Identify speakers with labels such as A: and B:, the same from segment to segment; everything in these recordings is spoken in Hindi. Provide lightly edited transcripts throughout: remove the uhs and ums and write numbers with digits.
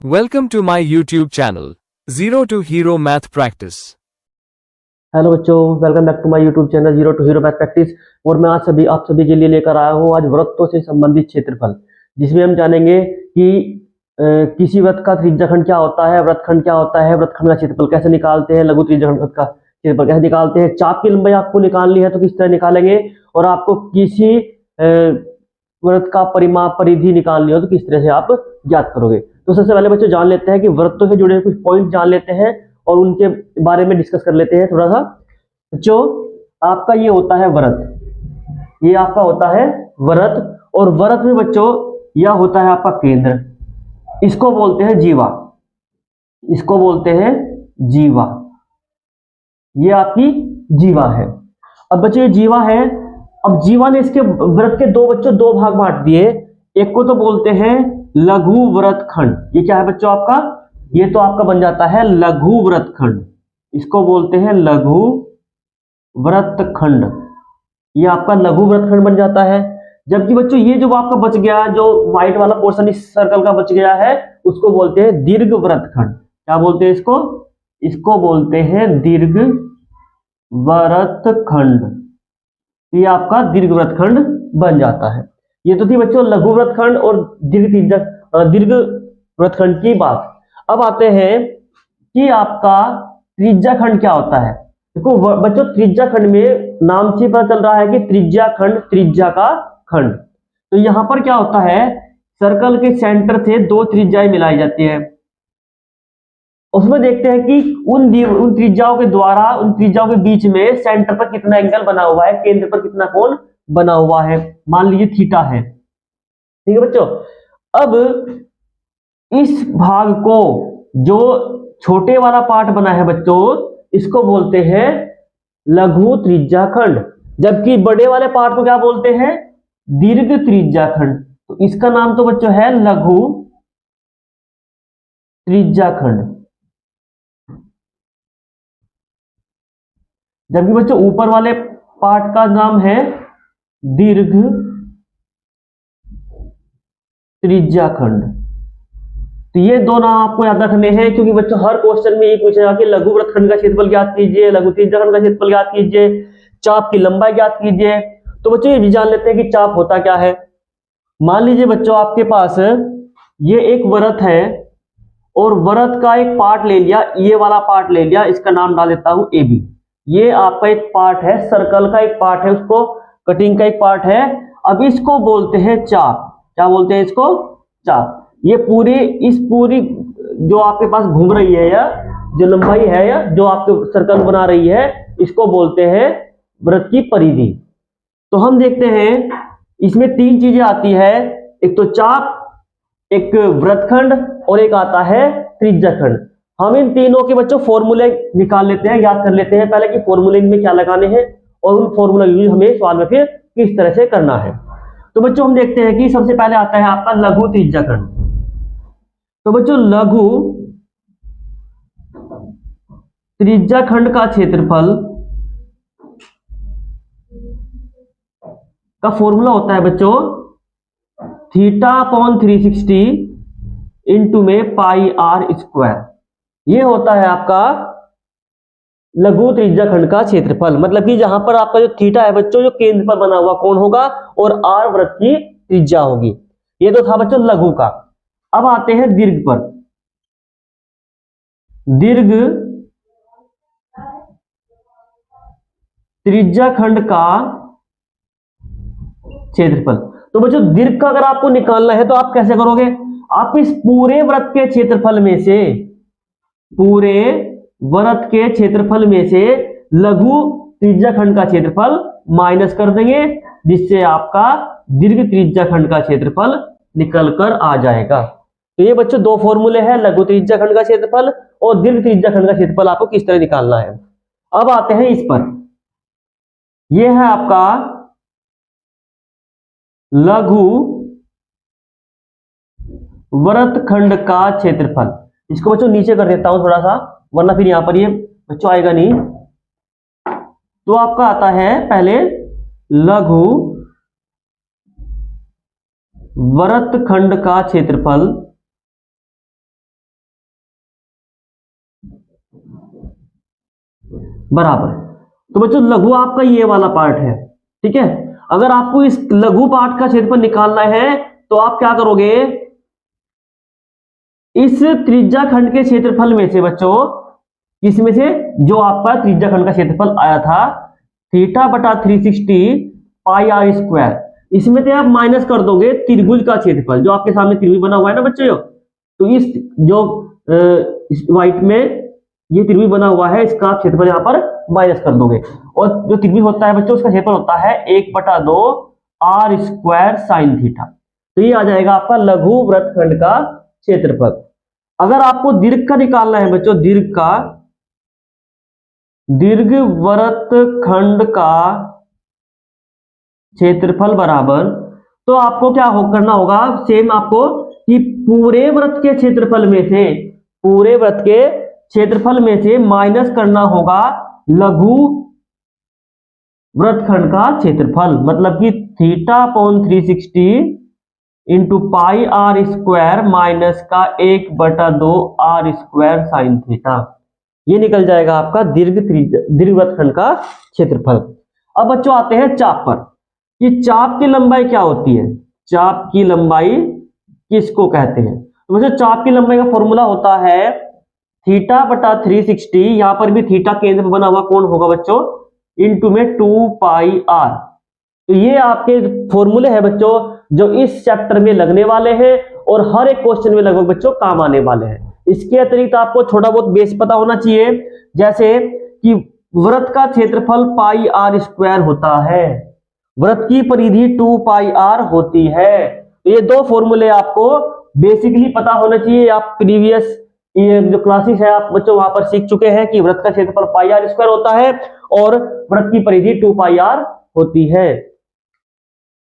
A: Welcome to my YouTube channel, Zero to Hero Math Practice.
B: Hello बच्चों, welcome back to my YouTube channel zero to hero math practice. और मैं आज आप सभी के लिए लेकर आया हूँ आज वृत्तों से संबंधित क्षेत्रफल, जिसमें हम जानेंगे कि किसी वृत्त का त्रिज्याखंड क्या होता है, वृत्तखंड क्या होता है, वृत्तखंड का क्षेत्रफल कैसे निकालते हैं, लघु त्रिज्याखंड का क्षेत्रफल कैसे निकालते हैं, चाप की लंबाई आपको निकालनी है तो किस तरह निकालेंगे, और आपको किसी वृत्त का परिमाप परिधि निकालनी हो तो किस तरह से आप ज्ञात करोगे। तो सबसे पहले बच्चों जान लेते हैं कि वृत्तों से जुड़े कुछ पॉइंट जान लेते हैं और उनके बारे में डिस्कस कर लेते हैं थोड़ा सा। जो आपका ये होता है वृत्त, ये आपका होता है वृत्त, और वृत्त में बच्चों यह होता है आपका केंद्र, इसको बोलते हैं जीवा, इसको बोलते हैं जीवा, ये आपकी जीवा है। अब बच्चों ये जीवा है, अब जीवा ने इसके वृत्त के दो भाग बांट दिए। एक को तो बोलते हैं लघु वृत्तखंड, ये क्या है बच्चों आपका, ये तो आपका बन जाता है लघु वृत्तखंड, इसको बोलते हैं लघु वृत्तखंड, ये आपका लघु वृत्तखंड बन जाता है। जबकि बच्चों ये जो आपका बच गया, जो व्हाइट वाला पोर्शन इस सर्कल का बच गया है, उसको बोलते हैं दीर्घ वृत्तखंड। क्या बोलते हैं इसको, इसको बोलते हैं दीर्घ वृत्तखंड, ये आपका दीर्घ वृत्तखंड बन जाता है। ये तो थी बच्चों लघु वृत्तखंड और दीर्घ वृत्तखंड की बात। अब आते हैं कि आपका त्रिज्याखंड क्या होता है। देखो बच्चों त्रिज्याखंड में नाम से पता चल रहा है कि त्रिज्याखंड, त्रिज्या का खंड। तो यहां पर क्या होता है, सर्कल के सेंटर से दो त्रिज्याएं मिलाई जाती है, उसमें देखते हैं कि उन त्रिज्याओं के द्वारा, उन त्रिज्याओं के बीच में सेंटर पर कितना एंगल बना हुआ है, केंद्र पर कितना कोण बना हुआ है। मान लीजिए थीटा है, ठीक है बच्चों। अब इस भाग को, जो छोटे वाला पार्ट बना है बच्चों, इसको बोलते हैं लघु त्रिज्याखंड, जबकि बड़े वाले पार्ट को क्या बोलते हैं, दीर्घ त्रिज्याखंड। तो इसका नाम तो बच्चों है लघु त्रिज्याखंड, जबकि बच्चों ऊपर वाले पार्ट का नाम है दीर्घ त्रिज्याखंड। तो ये दो नाम आपको याद रखने हैं, क्योंकि बच्चों हर क्वेश्चन में ये पूछेगा कि लघु वृत्तखंड का क्षेत्रफल ज्ञात कीजिए, लघु त्रिज्याखंड का क्षेत्रफल ज्ञात कीजिए, चाप की लंबाई ज्ञात कीजिए। तो बच्चों ये भी जान लेते हैं कि चाप होता क्या है। मान लीजिए बच्चों आपके पास ये एक वृत्त है और वृत्त का एक पार्ट ले लिया, ये वाला पार्ट ले लिया, इसका नाम डाल देता हूं ए बी। ये आपका एक पार्ट है, सर्कल का एक पार्ट है, उसको कटिंग का एक पार्ट है। अब इसको बोलते हैं चाप। क्या बोलते हैं इसको, चाप। ये पूरी जो आपके पास घूम रही है, या जो लंबाई है, या जो आपके सर्कल बना रही है, इसको बोलते हैं वृत्त की परिधि। तो हम देखते हैं इसमें तीन चीजें आती है, एक तो चाप, एक वृत्तखंड और एक आता है त्रिज्याखंड। हम इन तीनों के बच्चों फॉर्मूले निकाल लेते हैं, याद कर लेते हैं पहले कि फॉर्मूले में क्या लगाने हैं और उन फॉर्मूला यूज हमें सवाल में फिर किस तरह से करना है। तो बच्चों हम देखते हैं कि सबसे पहले आता है आपका लघु त्रिज्याखंड। तो बच्चों लघु त्रिज्याखंड का क्षेत्रफल का फॉर्मूला होता है बच्चों थीटा अपॉन 360 इंटू में पाई आर स्क्वायर। ये होता है आपका लघु त्रिज्याखंड का क्षेत्रफल, मतलब कि जहां पर आपका जो थीटा है बच्चों, जो केंद्र पर बना हुआ कोण होगा, और आर वृत्त की त्रिज्या होगी। ये तो था बच्चों लघु का। अब आते हैं दीर्घ पर। दीर्घ त्रिज्याखंड का क्षेत्रफल। तो बच्चों दीर्घ का अगर आपको निकालना है तो आप कैसे करोगे, आप इस पूरे वृत्त के क्षेत्रफल में से, पूरे वृत्त के क्षेत्रफल में से लघु त्रिज्याखंड का क्षेत्रफल माइनस कर देंगे, जिससे आपका दीर्घ त्रिज्याखंड का क्षेत्रफल निकल कर आ जाएगा। तो ये बच्चों दो फॉर्मूले हैं, लघु त्रिज्याखंड का क्षेत्रफल और दीर्घ त्रिज्याखंड का क्षेत्रफल आपको किस तरह निकालना है। अब आते हैं इस पर, यह है आपका लघु वृत्तखंड का क्षेत्रफल। इसको बच्चों नीचे कर देता हूं थोड़ा सा, वरना फिर यहां पर ये बच्चों आएगा नहीं। तो आपका आता है पहले लघु वृत्तखंड का क्षेत्रफल बराबर। तो बच्चों लघु आपका ये वाला पार्ट है, ठीक है। अगर आपको इस लघु पार्ट का क्षेत्रफल निकालना है तो आप क्या करोगे, इस त्रिज्या खंड के क्षेत्रफल में से बच्चों, इसमें से जो आपका त्रिज्या खंड का क्षेत्रफल आया था थीटा बटा 360 पाई आर स्क्वायर, इसमें से आप माइनस कर दोगे त्रिभुज का क्षेत्रफल, जो आपके सामने त्रिभुज बना हुआ है ना बच्चों। तो इस जो व्हाइट में ये त्रिभुज बना हुआ है, इसका क्षेत्रफल यहाँ पर माइनस कर दोगे, और जो त्रिभुज होता है बच्चों उसका क्षेत्रफल होता है 1/2 आर स्क्वायर साइन थीटा। तो ये आ जाएगा आपका लघु वृत्तखंड का क्षेत्रफल। अगर आपको दीर्घ का निकालना है बच्चों, दीर्घ वृत्तखंड का क्षेत्रफल बराबर, तो आपको क्या करना होगा, सेम आपको, कि पूरे वृत्त के क्षेत्रफल में से माइनस करना होगा लघु वृत्तखंड का क्षेत्रफल, मतलब कि theta upon 360 into pi r square minus का 1/2 आर स्क्वायर साइन थीटा। ये निकल जाएगा आपका दीर्घ वृत्तखंड का क्षेत्रफल। अब बच्चों आते हैं चाप पर, कि चाप की लंबाई क्या होती है, चाप की लंबाई किसको कहते हैं। तो बच्चों चाप की लंबाई का फॉर्मूला होता है थीटा बटा 360, यहां पर भी थीटा केंद्र में बना हुआ कौन होगा बच्चों, इनटू में 2 पाई आर। तो ये आपके फॉर्मूले हैं बच्चों जो इस चैप्टर में लगने वाले हैं और हर एक क्वेश्चन में लगभग बच्चों काम आने वाले हैं। इसके अतिरिक्त आपको छोटा बहुत बेस पता होना चाहिए, जैसे कि वृत्त का क्षेत्रफल पाई आर स्क्वायर होता है, वृत्त की परिधि 2 पाई आर होती है। ये दो फॉर्मूले आपको बेसिकली पता होना चाहिए। आप प्रीवियस ये जो क्लासेस है आप बच्चों वहां पर सीख चुके हैं कि वृत्त का क्षेत्रफल पाई आर स्क्वायर होता है और वृत्त की परिधि 2 पाई आर होती है।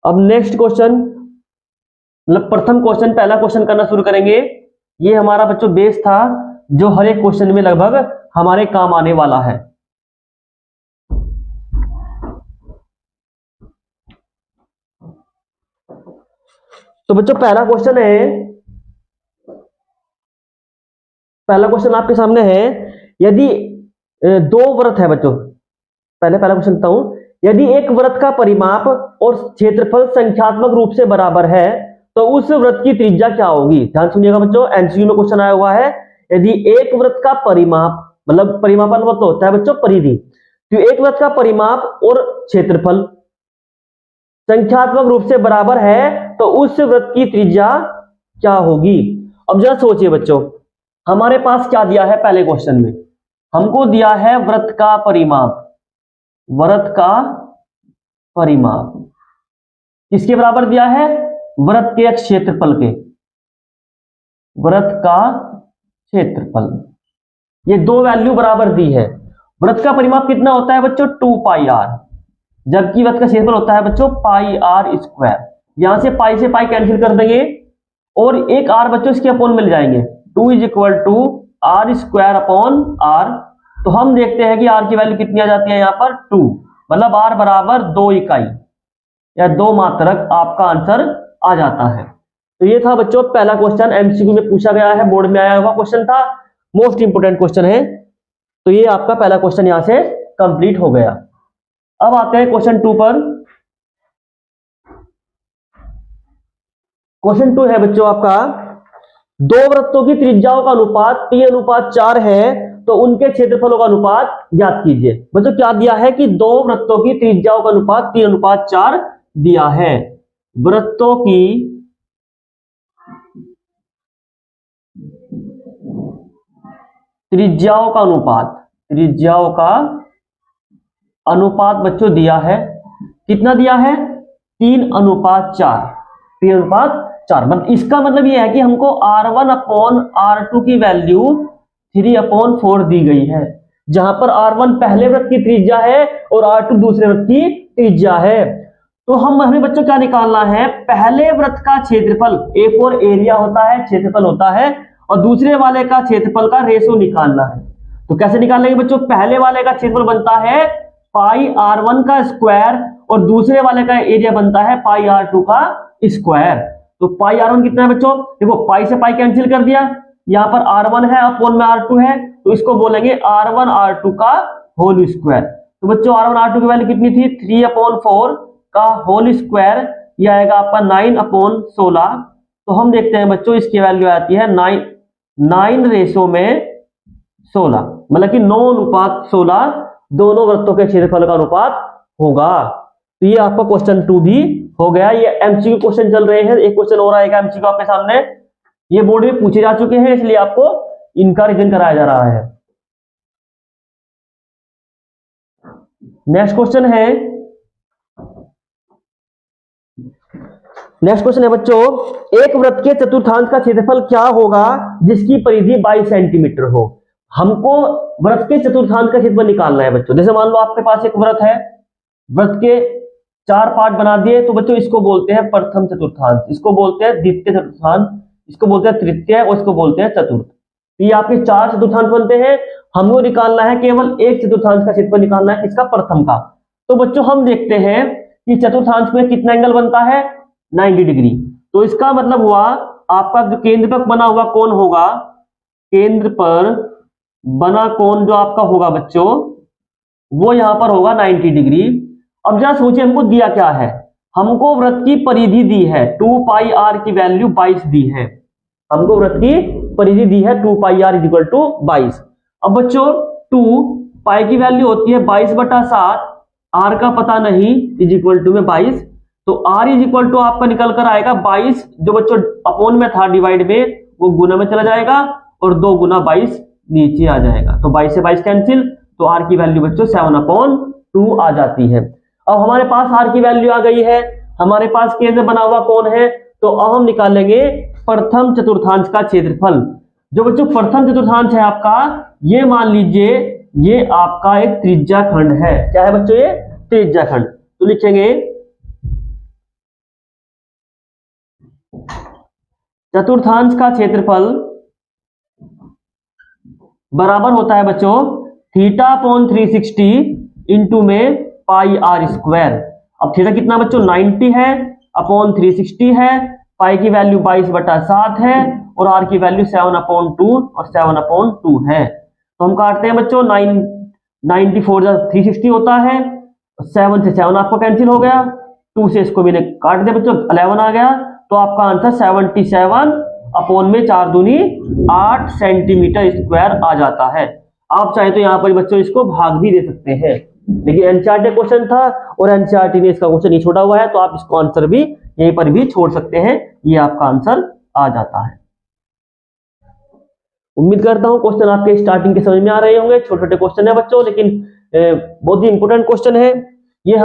B: अब नेक्स्ट क्वेश्चन, मतलब प्रथम क्वेश्चन, पहला क्वेश्चन करना शुरू करेंगे। ये हमारा बच्चों बेस था जो हर एक क्वेश्चन में लगभग हमारे काम आने वाला है। तो बच्चों पहला क्वेश्चन आपके सामने है, यदि दो वृत्त है बच्चों, पहला क्वेश्चन बताता हूं, यदि एक वृत्त का परिमाप और क्षेत्रफल संख्यात्मक रूप से बराबर है तो उस वृत्त की त्रिज्या क्या होगी। ध्यान सुनिएगा बच्चों, एमसीक्यू में क्वेश्चन आया हुआ है, यदि एक वृत्त का परिमाप, मतलब परिमापन मतलब होता है बच्चों परिधि, तो एक वृत्त का परिमाप और क्षेत्रफल संख्यात्मक रूप से बराबर है तो उस वृत्त की त्रिज्या क्या होगी। अब जरा सोचिए बच्चों, हमारे पास क्या दिया है, पहले क्वेश्चन में हमको दिया है वृत्त का परिमाप, वृत्त का परिमाप किसके बराबर दिया है, वृत्त के क्षेत्रफल के, वृत्त का क्षेत्रफल, ये दो वैल्यू बराबर दी है। वृत्त का परिमाप कितना होता है बच्चों 2 पाई आर, जबकि वृत्त का क्षेत्रफल होता है बच्चों पाई आर स्क्वायर। यहां से पाई कैंसिल कर देंगे और एक आर बच्चों इसके अपॉन मिल जाएंगे, 2 = आर स्क्वायर अपॉन आर। तो हम देखते हैं कि आर की वैल्यू कितनी आ जाती है यहाँ पर 2, मतलब आर बराबर 2 इकाई या 2 मात्रक आपका आंसर आ जाता है। तो ये था बच्चों पहला क्वेश्चन, एमसीक्यू में पूछा गया है, बोर्ड में आया हुआ क्वेश्चन था, मोस्ट इंपोर्टेंट क्वेश्चन है। तो ये आपका पहला क्वेश्चन यहां से कंप्लीट हो गया। अब आते हैं क्वेश्चन 2 पर। क्वेश्चन 2 है बच्चों आपका, दो वृत्तों की त्रिज्याओं का अनुपात 3:4 है तो उनके क्षेत्रफलों का अनुपात ज्ञात कीजिए। बच्चों क्या दिया है कि दो वृत्तों की त्रिज्याओं का अनुपात 3:4 दिया है। वृत्तों की त्रिज्याओं का अनुपात बच्चों दिया है, कितना दिया है 3:4, 3:4। मतलब इसका मतलब यह है कि हमको R1/R2 की वैल्यू 3/4 दी गई है, जहां पर R1 पहले वृत्त की त्रिज्या है और R2 दूसरे वृत्त की त्रिज्या है। तो हमें बच्चों क्या निकालना है, पहले वृत्त का क्षेत्रफल, A4 एरिया होता है, क्षेत्रफल होता है, और दूसरे वाले का क्षेत्रफल का रेशो निकालना है। तो कैसे निकालेंगे बच्चों, पहले वाले का क्षेत्रफल बनता है पाई R1 का स्क्वायर और दूसरे वाले का एरिया बनता है पाई R2 का स्क्वायर। तो पाई R1 कितना है बच्चों, देखो पाई से पाई कैंसिल कर दिया, यहां पर R1 है अपॉन में R2 है, तो इसको बोलेंगे R1 R2 का होल स्क्वायर। तो बच्चों R1 R2 की वैल्यू कितनी थी 3/4 का होल स्क्वायर, ये आएगा आपका 9/16। तो हम देखते हैं बच्चों इसकी वैल्यू आती है 9:16, मतलब कि 9:16 दोनों वृत्तों के क्षेत्रफल का अनुपात होगा। तो ये आपका क्वेश्चन 2 भी हो गया। ये एमसीक्यू क्वेश्चन चल रहे हैं, एक क्वेश्चन और आएगा एमसीक्यू आपके सामने, ये बोर्ड में पूछे जा चुके हैं इसलिए आपको इनका रिवीजन कराया जा रहा है। नेक्स्ट क्वेश्चन है, बच्चों, एक वृत्त के चतुर्थांश का क्षेत्रफल क्या होगा जिसकी परिधि 22 सेंटीमीटर हो। हमको वृत्त के चतुर्थांश का क्षेत्रफल निकालना है बच्चों। जैसे मान लो आपके पास एक वृत्त है, वृत्त के 4 पार्ट बना दिए, तो बच्चों इसको बोलते हैं प्रथम चतुर्थांश, इसको बोलते हैं द्वितीय चतुर्थांश, इसको बोलते हैं तृतीय और इसको बोलते हैं चतुर्थ। तो ये आपके 4 चतुर्थांश बनते हैं। हमको निकालना है केवल एक चतुर्थांश का क्षेत्रफल निकालना है, इसका प्रथम का। तो बच्चों हम देखते हैं कि चतुर्थांश में कितना एंगल बनता है 90 डिग्री। तो इसका मतलब हुआ आपका जो केंद्र पर बना हुआ कोण होगा, केंद्र पर बना कोण जो आपका होगा बच्चों वो यहां पर होगा 90 डिग्री। अब जरा सोचिए हमको दिया क्या है, हमको वृत्त की परिधि दी है 2πr की वैल्यू 22 दी है, हमको वृत्त की परिधि दी है 2πr = 22। अब बच्चों 2 पाई की वैल्यू होती है 22/7, r का पता नहीं इक्वल टू में 22, तो r इक्वल टू आपका निकल कर आएगा 22, जो बच्चों अपोन में था डिवाइड में वो गुना में चला जाएगा और 2 गुना 22 नीचे आ जाएगा। तो 22 से 22 कैंसिल, तो r की वैल्यू बच्चों 7/2 आ जाती है। अब हमारे पास r की वैल्यू आ गई है, हमारे पास केंद्र बना हुआ कौन है, तो अब हम निकालेंगे प्रथम चतुर्थांश का क्षेत्रफल। जो बच्चों प्रथम चतुर्थांश है आपका, ये मान लीजिए ये आपका एक त्रिज्याखंड है। क्या है बच्चों, ये त्रिज्याखंड। तो लिखेंगे चतुर्थांश का क्षेत्रफल बराबर होता है बच्चों θ/360 इंटू में πr²। अब थीटा कितना बच्चों 90 है, अपॉन 360 है, पाई की वैल्यू 22/7 है और r की वैल्यू 7/2 और 7/2 है। तो हम काटते हैं बच्चों 94 जब 360 होता है, 7 से 7 आपको कैंसिल हो गया, 2 से इसको मैंने काट दिया बच्चों 11 आ गया। तो आपका आंसर 77 अपॉन में 4 दूनी 8 सेंटीमीटर स्क्वायर आ जाता है। आप चाहे तो यहाँ पर बच्चों इसको भाग भी दे सकते हैं, लेकिन एनसीईआरटी क्वेश्चन था और एनसीईआरटी ने इसका क्वेश्चन नहीं छोड़ा हुआ है, तो आप इसको आंसर भी यहीं पर भी छोड़ सकते हैं, ये आपका आंसर आ जाता है। उम्मीद करता हूं क्वेश्चन आपके स्टार्टिंग के समझ में आ रहे होंगे। छोटे छोटे क्वेश्चन है बच्चों, लेकिन बहुत ही इंपोर्टेंट क्वेश्चन है ये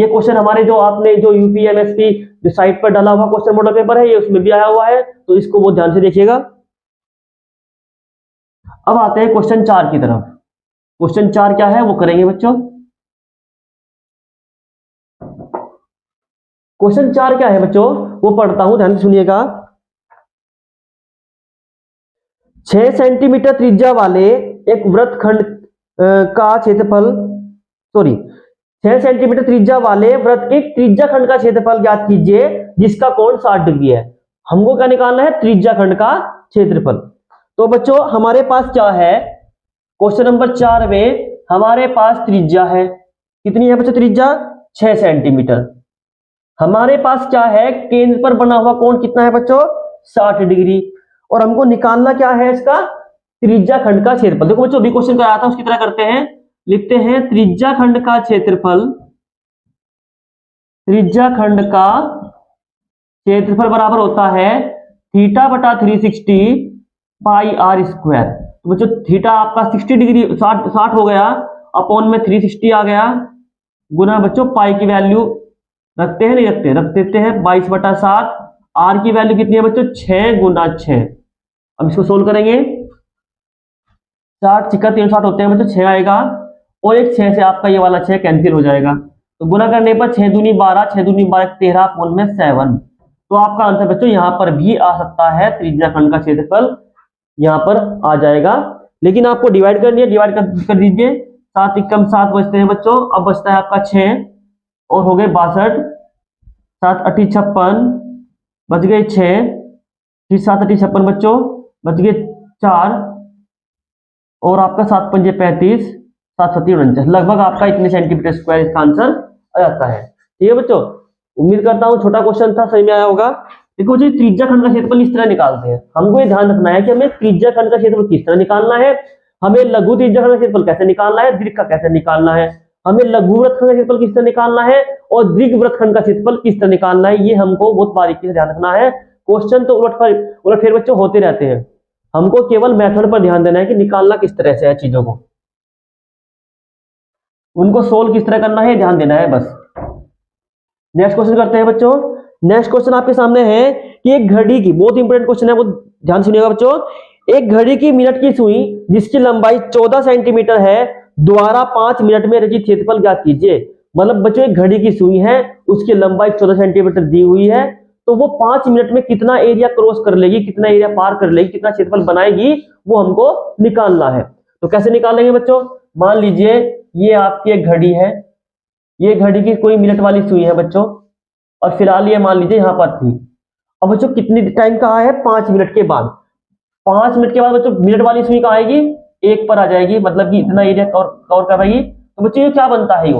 B: क्वेश्चन हमारे जो आपने जो यूपीएमएसपी जो साइट पर डाला हुआ क्वेश्चन मॉडल पेपर है, ये उसमें भी आया हुआ है, तो इसको बहुत ध्यान से देखिएगा। अब आते हैं क्वेश्चन 4 की तरफ। क्वेश्चन 4 क्या है वो करेंगे बच्चों। क्वेश्चन 4 क्या है बच्चों वो पढ़ता हूं, ध्यान से सुनिएगा। 6 सेंटीमीटर त्रिज्या वाले एक वृत्तखंड का क्षेत्रफल 6 सेंटीमीटर त्रिज्या वाले वृत्त के त्रिज्याखंड का क्षेत्रफल ज्ञात कीजिए जिसका कोण 60 डिग्री है। हमको क्या निकालना है, त्रिज्याखंड का क्षेत्रफल। तो बच्चों हमारे पास क्या है, क्वेश्चन नंबर 4 में हमारे पास त्रिज्या है, कितनी है बच्चों त्रिज्या 6 सेंटीमीटर। हमारे पास क्या है, केंद्र पर बना हुआ कोण कितना है बच्चों 60 डिग्री, और हमको निकालना क्या है इसका त्रिज्याखंड का क्षेत्रफल। देखो बच्चों अभी क्वेश्चन कराया था उसकी तरह करते हैं, लिखते हैं त्रिज्याखंड का क्षेत्रफल, त्रिज्याखंड का क्षेत्रफल बराबर होता है θ/360 πr²। तो बच्चों थीटा आपका 60 डिग्री 60 हो गया, अपॉन में 360 आ गया, गुना बच्चों पाई की वैल्यू रखते हैं नहीं रखते, रख देते हैं 22/7। आर की वैल्यू कितनी है बच्चों 6 गुना 6। अब इसको सोल्व करेंगे, 60 6 360 होते हैं बच्चों 6 आएगा, और एक 6 से आपका ये वाला 6 कैंसिल हो जाएगा, तो गुना करने पर 6 दूनी 12 6 दूनी 12 13 अपॉन में 7। तो आपका आंसर बच्चों यहां पर भी आ सकता है, त्रिज्याखंड का क्षेत्रफल यहां पर आ जाएगा। लेकिन आपको डिवाइड करनी है, डिवाइड कर दीजिए, 7 × 7 बचते हैं बच्चों, अब बचता है आपका 6 और हो गए 62, 7 × 8 = 56, बच गए 6, फिर 7 × 8 = 56 बच्चों, बच गए 4, और आपका 7 × 5 = 35, 749 लगभग आपका इतने सेंटीमीटर स्क्वायर इसका आंसर आ जाता है। ठीक है बच्चों, उम्मीद करता हूँ छोटा क्वेश्चन था, समझ में आया होगा। देखो जो त्रिज्या खंड का क्षेत्रफल इस तरह निकालते हैं, हमको ये ध्यान रखना है कि हमें त्रिज्या खंड का क्षेत्रफल किस तरह निकालना है, हमें लघु त्रिज्या खंड का क्षेत्रफल कैसे निकालना है, दीर्घ का कैसे निकालना है, हमें लघु वृत्तखंड का क्षेत्रफल किस तरह निकालना है और दीर्घ वृत्तखंड का क्षेत्रफल किस तरह निकालना है, ये हमको बहुत बारीकी से ध्यान रखना है। क्वेश्चन तो उलटफेर बच्चों होते रहते हैं, हमको केवल मेथड पर ध्यान देना है कि निकालना किस तरह से है चीजों को, उनको सोल्व किस तरह करना है ध्यान देना है बस। नेक्स्ट क्वेश्चन करते हैं बच्चों। नेक्स्ट क्वेश्चन आपके सामने है कि एक घड़ी की, बहुत इंपॉर्टेंट क्वेश्चन है, वो ध्यान सुनिएगा बच्चों। एक घड़ी की मिनट की सुई जिसकी लंबाई 14 सेंटीमीटर है द्वारा 5 मिनट में रचित क्षेत्रफल ज्ञात कीजिए। मतलब बच्चों एक घड़ी की सुई है, उसकी लंबाई 14 सेंटीमीटर दी हुई है, तो वो 5 मिनट में कितना एरिया क्रॉस कर लेगी, कितना एरिया पार कर लेगी, कितना क्षेत्रफल बनाएगी, वो हमको निकालना है। तो कैसे निकालेंगे बच्चों, मान लीजिए ये आपकी एक घड़ी है, ये घड़ी की कोई मिनट वाली सुई है बच्चों, और फिलहाल ये मान लीजिए यहां पर थी। अब बच्चों कितनी टाइम कहा है, 5 मिनट के बाद। 5 मिनट के बाद बच्चों मिनट वाली सुई कहाँ आएगी, 1 पर आ जाएगी, मतलब कि इतना एरिया कवर कर रही। तो बच्चों ये क्या बनता है,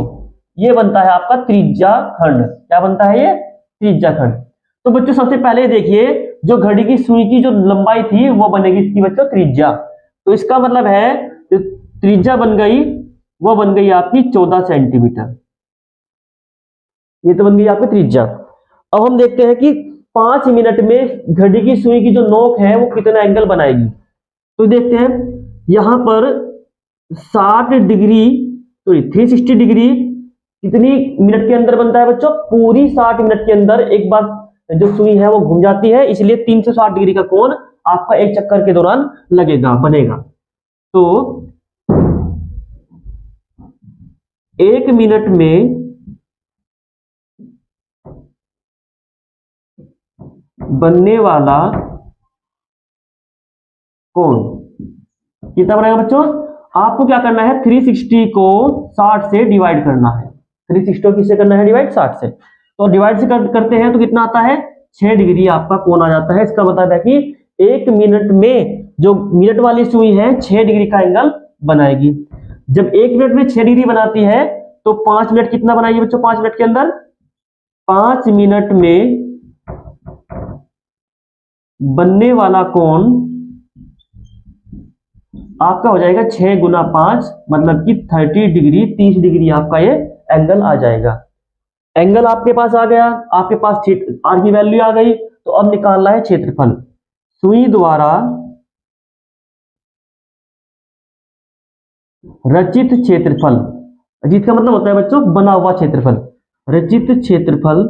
B: ये बनता है आपका त्रिज्या खंड। क्या बनता है ये, त्रिज्या खंड। तो बच्चों सबसे पहले देखिए जो घड़ी की सुई की जो लंबाई थी वो बनेगी इसकी बच्चों त्रिज्या। तो इसका मतलब है जो त्रिज्या बन गई वो बन गई आपकी 14 सेंटीमीटर, ये तो बन गई आपकी त्रिज्या। अब हम देखते हैं कि 5 मिनट में घड़ी की सुई की जो नोक है वो कितना एंगल बनाएगी। तो देखते हैं यहां पर 60 डिग्री, सॉरी 360 डिग्री कितनी मिनट के अंदर बनता है बच्चों, पूरी 60 मिनट के अंदर एक बार जो सुई है वो घूम जाती है, इसलिए 360 डिग्री का कोण आपका एक चक्कर के दौरान लगेगा, बनेगा। तो 1 मिनट में बनने वाला कोण कितना बनेगा बच्चों, आपको क्या करना है 360 को 60 से डिवाइड करना है। 360 को किससे करना है डिवाइड, 60 से। तो डिवाइड से करते हैं तो कितना आता है, 6 डिग्री आपका कोण आ जाता है। इसका मतलब है कि 1 मिनट में जो मिनट वाली सुई है 6 डिग्री का एंगल बनाएगी। जब 1 मिनट में 6 डिग्री बनाती है तो 5 मिनट कितना बनाएगी बच्चों, 5 मिनट के अंदर, 5 मिनट में बनने वाला कोण आपका हो जाएगा 6 गुना 5, मतलब कि 30 डिग्री, 30 डिग्री आपका ये एंगल आ जाएगा। एंगल आपके पास आ गया, आपके पास आर की वैल्यू आ गई। तो अब निकालना है क्षेत्रफल। सुई द्वारा रचित क्षेत्रफल, रचित का मतलब होता है बच्चों बना हुआ क्षेत्रफल, रचित क्षेत्रफल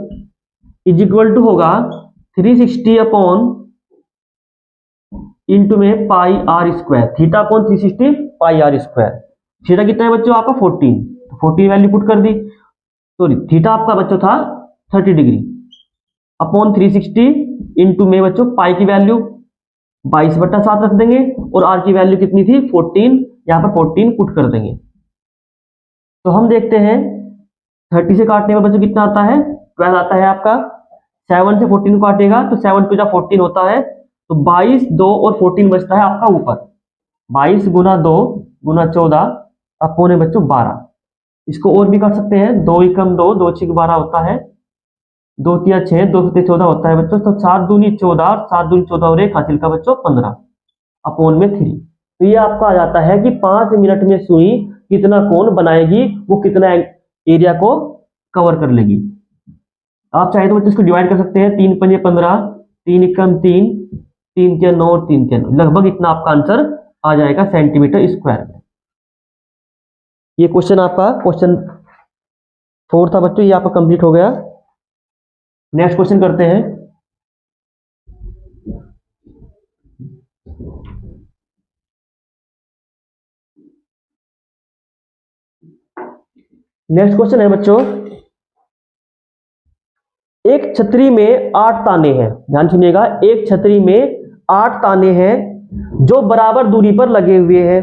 B: इज इक्वल टू होगा 360 अपॉन इंटू में pi r square, theta upon 360 pi r square. Theta कितना है बच्चों आपका 14, तो 14 वैल्यू पुट कर दी। सॉरी थीटा आपका बच्चों था 30 डिग्री अपॉन 360 इंटू में बच्चों पाई की वैल्यू 22/7 रख देंगे और आर की वैल्यू कितनी थी 14, यहां पर 14 पुट कर देंगे। तो हम देखते हैं 30 से काटने में बच्चों कितना आता है, 12 आता है आपका। 7 से 14 को काटेगा तो 7 टू 14 होता है, तो 22, 2 और 14 बचता है आपका ऊपर। 22 गुना 2 गुना 14 अपोने बच्चों 12। इसको और भी कर सकते हैं, 2 एकम 2, 2 6 12 होता है, 2 3 6, 2 7 14 होता है बच्चों। तो 7 दूनी 14, 7 दूनी 14 और 1 हासिल का बच्चों 15 अपोन में 3। तो ये आपका आ जाता है कि 5 मिनट में सुई कितना कोण बनाएगी, वो कितना एरिया को कवर कर लेगी। आप चाहे तो बच्चों इसको डिवाइड कर सकते हैं, 3 पंजे 15, 3 एकम 3, 3 के 9 और 3 के 9, लगभग इतना आपका आंसर आ जाएगा सेंटीमीटर स्क्वायर में। ये क्वेश्चन आपका क्वेश्चन 4 था बच्चों, ये आपका कंप्लीट हो गया। नेक्स्ट क्वेश्चन करते हैं। नेक्स्ट क्वेश्चन है बच्चों, एक छतरी में 8 ताने हैं, ध्यान सुनिएगा, एक छतरी में 8 ताने हैं जो बराबर दूरी पर लगे हुए हैं।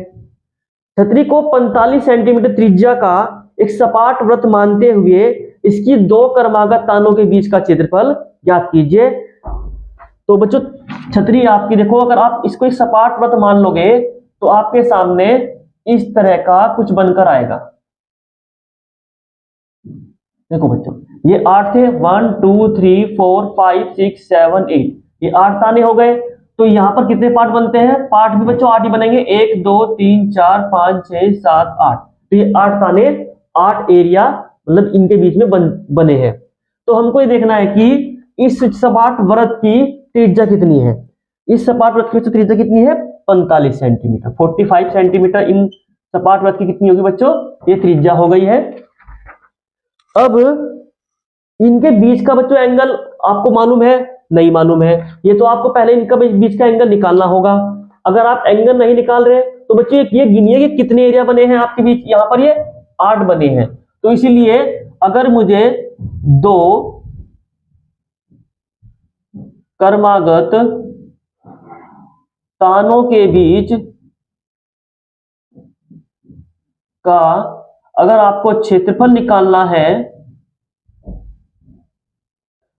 B: छतरी को 45 सेंटीमीटर त्रिज्या का एक सपाट वृत्त मानते हुए इसकी 2 क्रमागत तानों के बीच का क्षेत्रफल ज्ञात कीजिए। तो बच्चों छतरी आपकी देखो, अगर आप इसको एक सपाट वृत्त मान लोगे तो आपके सामने इस तरह का कुछ बनकर आएगा। देखो बच्चों, ये 8 थे, 1 2 3 4 5 6 7 8, ये 8 ताने हो गए। तो यहाँ पर कितने पार्ट बनते हैं? पार्ट भी बच्चों 8 ही बनेंगे, 1 2 3 4 5 6 7 8। तो ये 8 ताने, 8 एरिया मतलब इनके बीच में बने हैं। तो हमको ये देखना है कि इस सपाट वृत्त की त्रिज्या कितनी है। इस सपाट वृत्त की त्रिज्या कितनी है? 45 सेंटीमीटर। 45 सेंटीमीटर इन सपाट वृत्त की कितनी होगी बच्चों? ये त्रिज्या हो गई है। अब इनके बीच का बच्चों एंगल आपको मालूम है? नहीं मालूम है। ये तो आपको पहले इनका बीच का एंगल निकालना होगा। अगर आप एंगल नहीं निकाल रहे तो बच्चों ये गिनिए कि कितने एरिया बने हैं आपके बीच। यहां पर ये 8 बने हैं। तो इसीलिए अगर मुझे दो क्रमागत तानों के बीच का अगर आपको क्षेत्रफल निकालना है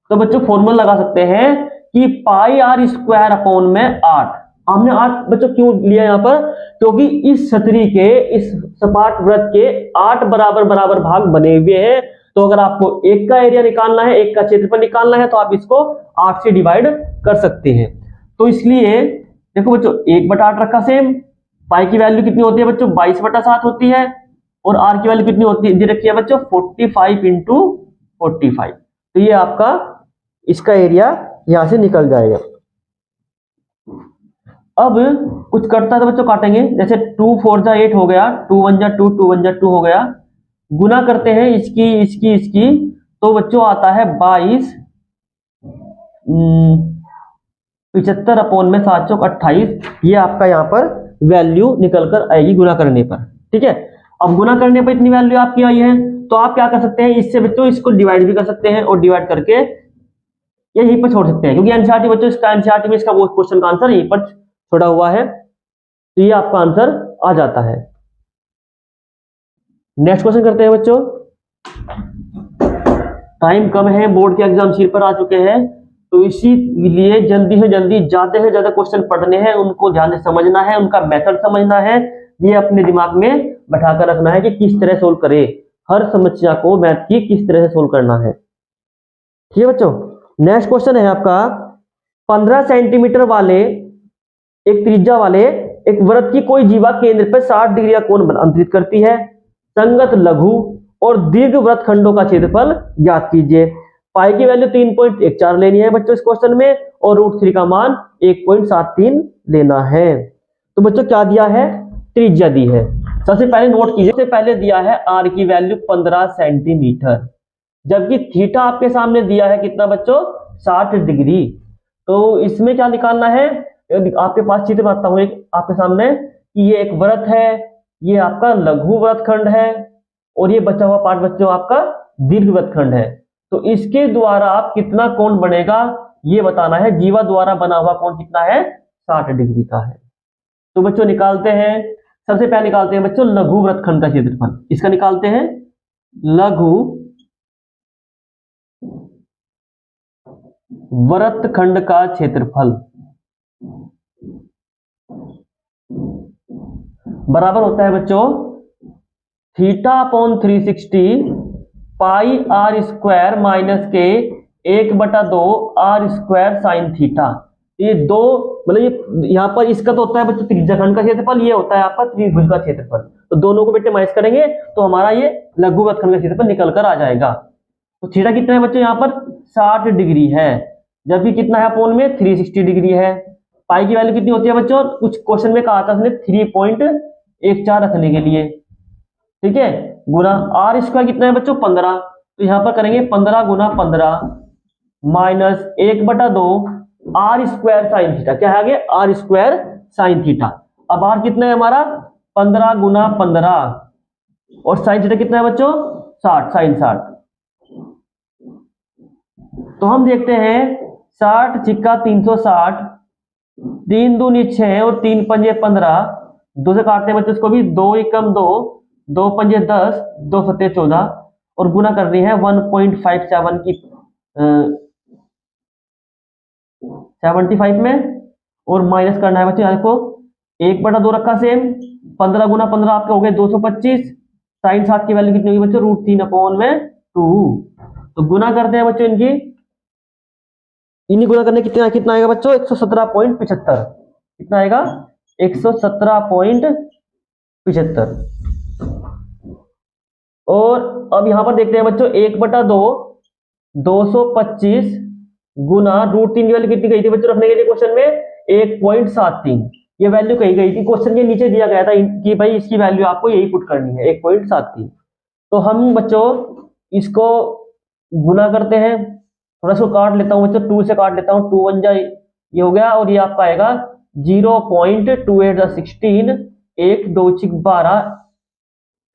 B: तो बच्चों फॉर्मूला लगा सकते हैं कि पाई आर स्क्वायर अपॉन में 8। हमने 8 बच्चों क्यों लिया यहां पर? क्योंकि इस छतरी के, इस सपाट वृत्त के 8 बराबर बराबर भाग बने हुए हैं। तो अगर आपको एक का एरिया निकालना है, एक का क्षेत्रफल निकालना है, तो आप इसको 8 से डिवाइड कर सकते हैं। तो इसलिए देखो बच्चों, 1/8 रखा सेम। पाई की वैल्यू कितनी होती है बच्चों? 22/7 होती है। और आर की वैल्यू कितनी होती है? दे रखी है बच्चों 45 × 45। तो ये आपका इसका एरिया यहां से निकल जाएगा। अब कुछ कटता है तो बच्चों काटेंगे। जैसे 2 4 जा 8 हो गया, 2 1 जा 2, 2 1 जा 2 हो गया। गुना करते हैं इसकी, तो बच्चों आता है 22 75 अपॉन में 7 चौक 28। ये आपका यहाँ पर वैल्यू निकल कर आएगी गुना करने पर। ठीक है, अब गुना करने पर इतनी वैल्यू आपकी आई है, तो आप क्या कर सकते हैं? इससे बच्चों इसको डिवाइड भी कर सकते हैं और डिवाइड करके यहीं पर छोड़ सकते हैं, क्योंकि एनसीईआरटी बच्चों इसका एनसीईआरटी में इसका वो क्वेश्चन का आंसर यहीं पर छोड़ा हुआ है। तो ये आपका आंसर आ जाता है। नेक्स्ट क्वेश्चन करते हैं बच्चों। टाइम कम है, बोर्ड के एग्जाम शीट पर आ चुके हैं, तो इसीलिए जल्दी से जल्दी ज्यादा से ज्यादा क्वेश्चन पढ़ने हैं, उनको ध्यान से समझना है, उनका मेथड समझना है, ये अपने दिमाग में बैठाकर रखना है कि किस तरह सोल्व करें हर समस्या को, मैथ की किस तरह से सोल्व करना है। ठीक है बच्चों, नेक्स्ट क्वेश्चन है आपका 15 सेंटीमीटर वाले एक त्रिज्या वाले एक वृत्त की कोई जीवा केंद्र पर 60 डिग्री का कोण अंतरित करती है। संगत लघु और दीर्घ वृत्त खंडों का क्षेत्रफल ज्ञात कीजिए। पाई की वैल्यू 3.14 लेनी है बच्चों इस क्वेश्चन में, और √3 का मान 1.73 लेना है। तो बच्चों क्या दिया है? त्रिज्या दी है। सबसे पहले नोट कीजिए, सबसे पहले दिया है आर की वैल्यू 15 सेंटीमीटर, जबकि थीटा आपके सामने दिया है कितना बच्चों? 60 डिग्री। तो इसमें क्या निकालना है? आपके पास चित्र बनाता हूं एक आपके सामने कि ये एक वृत्त है, ये आपका लघु वृत्तखंड है, और ये बचा हुआ पार्ट बच्चों आपका दीर्घ वृत्तखंड है। तो इसके द्वारा आप कितना कोण बनेगा ये बताना है। जीवा द्वारा बना हुआ कोण कितना है? 60 डिग्री का है। तो बच्चों निकालते हैं। सबसे पहले निकालते हैं बच्चों लघु वृत्तखंड का क्षेत्रफल। इसका निकालते हैं लघु वृत्तखंड का क्षेत्रफल बराबर होता है बच्चों theta upon 360 pi r square minus के 1/2 आर स्क्वायर साइन थीटा। ये दो मतलब ये यहाँ पर इसका तो होता है बच्चों त्रिज्याखंड का क्षेत्रफल, ये होता है आपका त्रिभुज का क्षेत्रफल। तो दोनों को बेटे माइनस करेंगे तो हमारा ये लघु वृत्तखंड का क्षेत्रफल निकल कर आ जाएगा। तो थीटा कितना है बच्चों? यहाँ पर 60 डिग्री है, जबकि कितना है अपोन में 360 डिग्री है। पाई की वैल्यू कितनी होती है बच्चों? कुछ क्वेश्चन में कहा था उसने 3.14 रखने के लिए। ठीक है, गुना आर स्क्वायर कितना है बच्चों? 15। तो यहां पर करेंगे 15 × 15 minus 1/2 r square sine theta. क्या है आगे? R square sine theta. अब आर कितना है हमारा? 15 × 15 और साइन थीटा कितना है बच्चों? 60, साइन 60। तो हम देखते हैं 60 × 360, 3 दूनी 6 और 3 पंजे 15, 2 से काटते हैं बच्चों इसको भी, 2 एकम 2, 2 पंजे 10, 2 सत्ते 14 और गुना करनी है 1.57 की 75 में और माइनस करना है बच्चों यहाँ देखो 1/2 रखा सेम, 15 गुना 15 आपके हो गए 225, साइन 7 की वैल्यू कितनी होगी बच्चों, √3/2। तो गुना करते हैं बच्चों इनकी, इन्हीं गुना करने कितना कितना आएगा बच्चों, 117.75। कितना आएगा, 117.75। और अब यहां पर देखते हैं बच्चों, 1/2 225 गुना √3 की वैल्यू कितनी गई थी बच्चों रखने के लिए क्वेश्चन में, 1.73। ये वैल्यू कही गई थी, क्वेश्चन के नीचे दिया गया था कि भाई इसकी वैल्यू आपको यही पुट करनी है, 1.73। तो हम बच्चों इसको गुना करते हैं, थोड़ा सा काट लेता हूं बच्चों, 2 से काट लेता हूं, 2 1 जा ये हो गया, और ये आपका आएगा 0.2816, 1 2 6 12,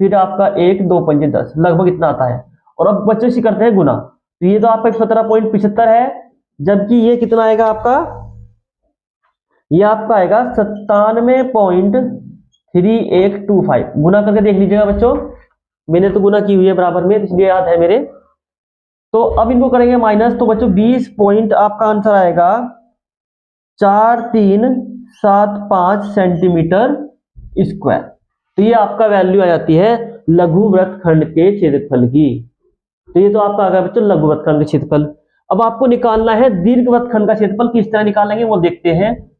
B: फिर आपका 1 2 5 10, लगभग इतना आता है। और अब बच्चों इसी करते हैं गुना, तो ये तो आपका 17.75 है, जबकि ये कितना आएगा आपका, ये आपका आएगा 97.3125। गुना करके देख लीजिएगा बच्चों, मैंने तो गुना की हुई है बराबर में, इसलिए याद है मेरे। तो अब इनको करेंगे माइनस, तो बच्चों 20 पॉइंट आपका आंसर आएगा 4375 सेंटीमीटर स्क्वायर। तो ये आपका वैल्यू आ जाती है लघु वृत्तखंड के क्षेत्रफल की। तो ये तो आपका आ गया बच्चों लघु वृत्तखंड का क्षेत्रफल। अब आपको निकालना है दीर्घ वृत्तखंड का क्षेत्रफल, किस तरह निकालेंगे वो देखते हैं।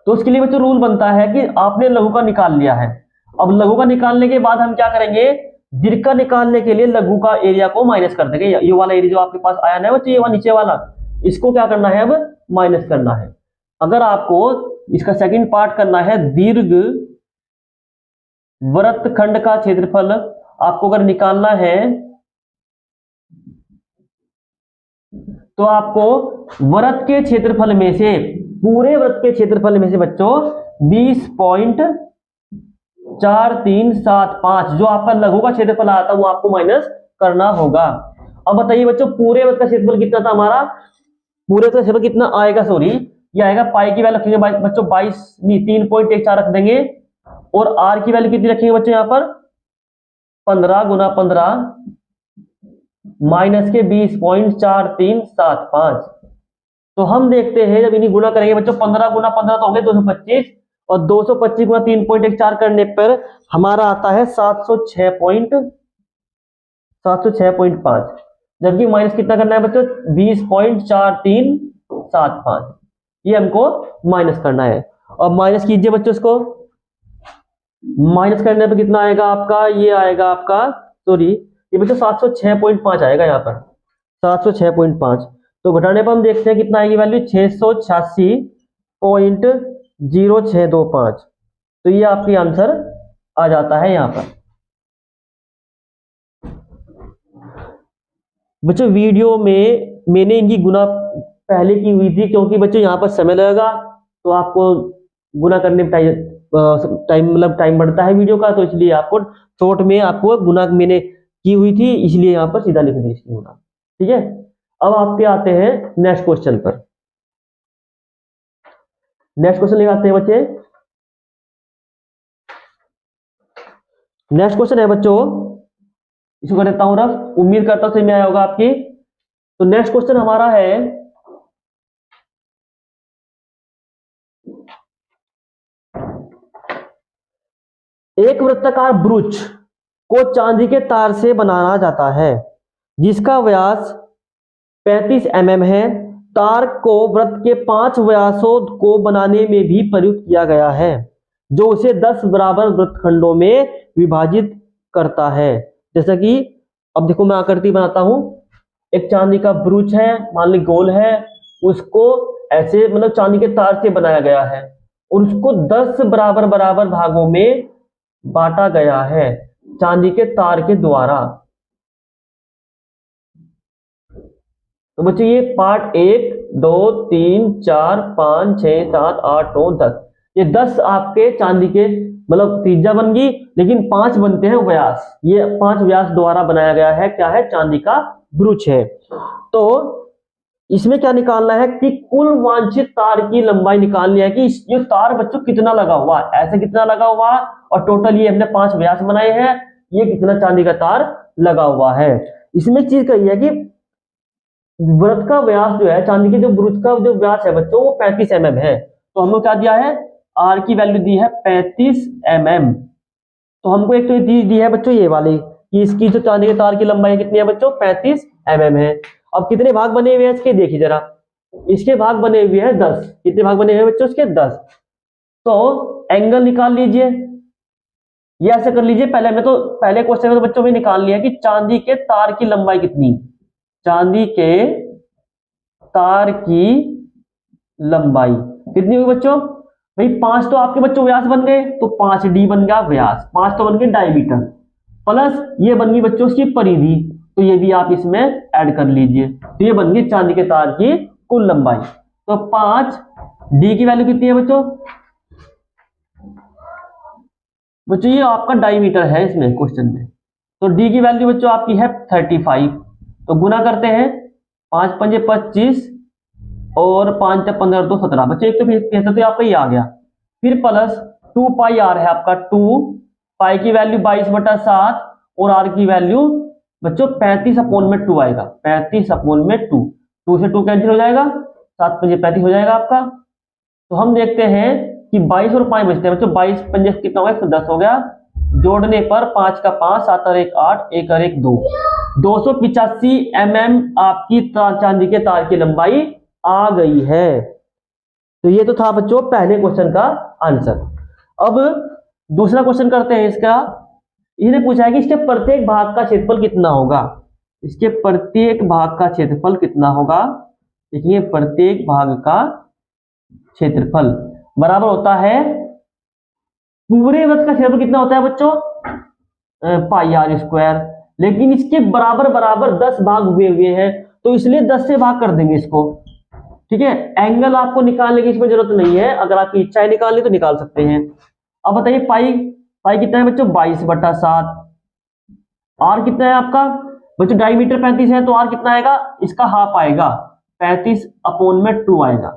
B: तो उसके लिए बच्चों रूल बनता है कि आपने लघु का निकाल लिया है, अब लघु का निकालने के बाद हम क्या करेंगे, दीर्घ का निकालने के लिए लघु का एरिया को माइनस कर देंगे। ये वाला एरिया जो आपके पास आया ना बच्चों, ये वाला नीचे वाला, इसको क्या करना है, अब माइनस करना है। अगर आपको इसका सेकंड पार्ट करना है, दीर्घ वृत्तखंड का क्षेत्रफल आपको अगर निकालना है, तो आपको वृत्त के क्षेत्रफल में से, पूरे वृत्त के क्षेत्रफल में से बच्चों 20.4375 जो आपका लघु का क्षेत्रफल आया था वो आपको माइनस करना होगा। अब बताइए बच्चों, पूरे वृत्त का क्षेत्रफल कितना था हमारा, पूरे वृत्त का क्षेत्रफल कितना आएगा, सॉरी ये आएगा, पाई की वैल्यू रखेंगे बच्चों 22 नहीं 3.14 रख देंगे, और आर की वैल्यू कितनी रखेंगे बच्चों यहाँ पर, 15 गुना 15 माइनस के 20.4375। तो हम देखते हैं जब इन्हीं गुना करेंगे बच्चों, 15 गुना 15 तो हो गए 225, और 225 गुना 3.14 करने पर हमारा आता है 706.5, जबकि माइनस कितना करना है बच्चों, 20.4375, ये हमको माइनस करना है। और माइनस कीजिए बच्चों इसको, माइनस करने पर कितना आएगा आपका, ये आएगा आपका, सॉरी ये बच्चों 706.5 आएगा यहाँ पर, 706.5। तो घटाने पर हम देखते हैं कितना आएगी वैल्यू, 686.0625। तो ये आपकी आंसर आ जाता है यहाँ पर। बच्चों वीडियो में मैंने इनकी गुना पहले की हुई थी, क्योंकि बच्चों यहाँ पर समय लगेगा, तो आपको गुना करने में टाइम मतलब टाइम बढ़ता है वीडियो का, तो इसलिए आपको शॉर्ट में आपको गुना मैंने की हुई थी, इसलिए यहाँ पर सीधा लिख दी इसकी गुना। ठीक है, अब आपके आते हैं नेक्स्ट क्वेश्चन पर। नेक्स्ट क्वेश्चन लेके आते हैं बच्चे। नेक्स्ट क्वेश्चन है बच्चों, इसको कर देता हूं रफ, उम्मीद करता हूं समझ में आया होगा आपकी। तो नेक्स्ट क्वेश्चन हमारा है, एक वृत्ताकार ब्रुच को चांदी के तार से बनाना जाता है जिसका व्यास 35 mm है। तार को वृत्त के 5 व्यासों को बनाने में भी प्रयुक्त किया गया है, जो उसे 10 बराबर वृत्तखंडों में विभाजित करता है। जैसा कि अब देखो मैं आकृति बनाता हूं, एक चांदी का ब्रुच है, मान ली गोल है, उसको ऐसे मतलब चांदी के तार से बनाया गया है, और उसको 10 बराबर बराबर भागों में बांटा गया है चांदी के तार के द्वारा। तो बच्चों ये पार्ट 1 2 3 4 5 6 7 8 9 10, ये 10 आपके चांदी के मतलब त्रिज्या बन गई, लेकिन 5 बनते हैं व्यास, ये 5 व्यास द्वारा बनाया गया है, क्या है, चांदी का ब्रुच है। तो इसमें क्या निकालना है कि कुल वांछित तार की लंबाई निकालनी है, कि ये तार बच्चों कितना लगा हुआ, ऐसे कितना लगा हुआ, और टोटल ये हमने 5 व्यास बनाए हैं, ये कितना चांदी का तार लगा हुआ है। इसमें एक चीज कही है कि वृत्त का व्यास जो है, चांदी के जो ब्रुच का जो व्यास है बच्चों वो 35 mm है, तो हमको क्या दिया है, आर की वैल्यू दी है 35 mm। तो हमको एक तो दी है बच्चों ये वाली कि इसकी जो चांदी के तार की लंबाई कितनी है बच्चों, 35 mm है। अब कितने भाग बने हुए हैं इसके देखिए जरा, इसके भाग बने हुए हैं 10। कितने भाग बने हुए हैं बच्चों इसके, 10। तो एंगल निकाल लीजिए, ये ऐसे कर लीजिए। पहले क्वेश्चन में तो बच्चों में निकाल लिया कि चांदी के तार की लंबाई कितनी, चांदी के तार की लंबाई कितनी हुई बच्चों, भाई 5 तो आपके बच्चों व्यास बन गए, तो 5d बन गया व्यास, 5 तो बन गए डायमीटर, प्लस ये बन गई बच्चों उसकी परिधि, तो ये भी आप इसमें ऐड कर लीजिए। तो ये बन गई चांदी के तार की कुल लंबाई। तो 5d की वैल्यू कितनी है बच्चों, ये आपका डायमीटर है इसमें क्वेश्चन में, तो d की वैल्यू बच्चों आपकी है 35। तो गुना करते हैं, 5 पंजे 25 और 5 × 15 2 17 बच्चे, एक तो फिर तो आपका ये आ गया। फिर प्लस 2 पाई आर है आपका, 2 पाई की वैल्यू 22/7 और आर की वैल्यू बच्चों 35/2 आएगा, 35/2। 2 से 2 कैंसिल हो जाएगा, 7 पंजे 35 हो जाएगा आपका। तो हम देखते हैं कि 22 और 5 बचते हैं बच्चों, 22 पंजे कितना होगा, 110 हो गया। जोड़ने पर 5 का 5, 7 और 1 8, 1 और 1 2, 285 mm आपकी चांदी के तार की लंबाई आ गई है। तो ये तो था बच्चों पहले क्वेश्चन का आंसर। अब दूसरा क्वेश्चन करते हैं इसका। इसने पूछा है कि इसके प्रत्येक भाग का क्षेत्रफल कितना होगा, इसके प्रत्येक भाग का क्षेत्रफल कितना होगा। देखिए प्रत्येक भाग का क्षेत्रफल बराबर होता है, पूरे वृत्त का क्षेत्रफल कितना होता है बच्चों, पाई आर स्क्वायर। लेकिन इसके बराबर बराबर 10 भाग हुए हुए हैं, तो इसलिए 10 से भाग कर देंगे इसको। ठीक है, एंगल आपको निकालने की इसमें जरूरत नहीं है, अगर आपकी इच्छा है निकालनी तो निकाल सकते हैं। अब बताइए पाई, पाई कितना है बच्चों, 22/7। आर कितना है आपका बच्चों, डायमीटर 35 है, तो आर कितना आएगा, इसका हाफ आएगा, 35/2 आएगा।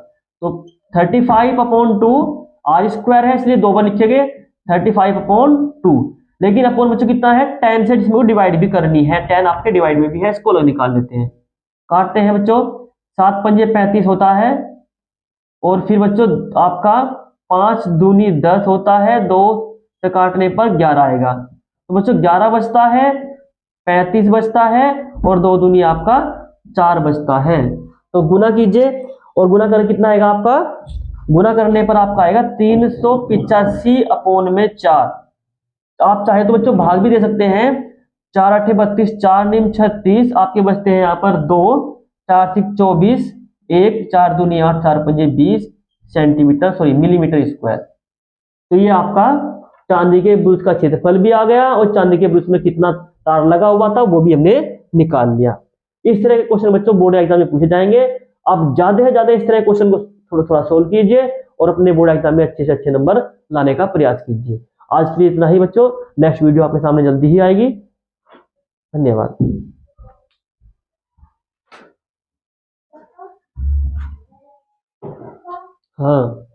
B: तो 35/2 आर स्क्वायर है, इसलिए 2 बार लिखेंगे 35/2। लेकिन अपोन बच्चों कितना है, 10 से जिसमें डिवाइड भी करनी है, 10 आपके डिवाइड में भी है, इसको लोग निकाल लेते हैं। काटते हैं बच्चों, 7 पंजे 35 होता है, और फिर बच्चों आपका 5 दूनी 10 होता है, 2 से काटने पर 11 आएगा। तो बच्चों 11 बचता है, 35 बचता है, और 2 दूनी आपका 4 बचता है। तो गुना कीजिए, और गुना कर कितना आएगा आपका, गुना करने पर आपका आएगा 385/4। आप चाहे तो बच्चों भाग भी दे सकते हैं, 4 8 32, 4 9 36, आपके बचते हैं यहाँ पर 2, 4 6 24, 1 4 दूनी 8, 4 पंजे 20 सेंटीमीटर मिलीमीटर स्क्वायर। तो ये आपका चांदी के ब्रूच का क्षेत्रफल भी आ गया, और चांदी के ब्रूच में कितना तार लगा हुआ था वो भी हमने निकाल लिया। इस तरह के क्वेश्चन बच्चों बोर्ड एग्जाम में पूछे जाएंगे। आप ज्यादा से ज्यादा इस तरह के क्वेश्चन को थोड़ा थोड़ा सोल्व कीजिए, और अपने बोर्ड एग्जाम में अच्छे से अच्छे नंबर लाने का प्रयास कीजिए। आज के लिए इतना ही बच्चों, नेक्स्ट वीडियो आपके सामने जल्दी ही आएगी। धन्यवाद। हाँ।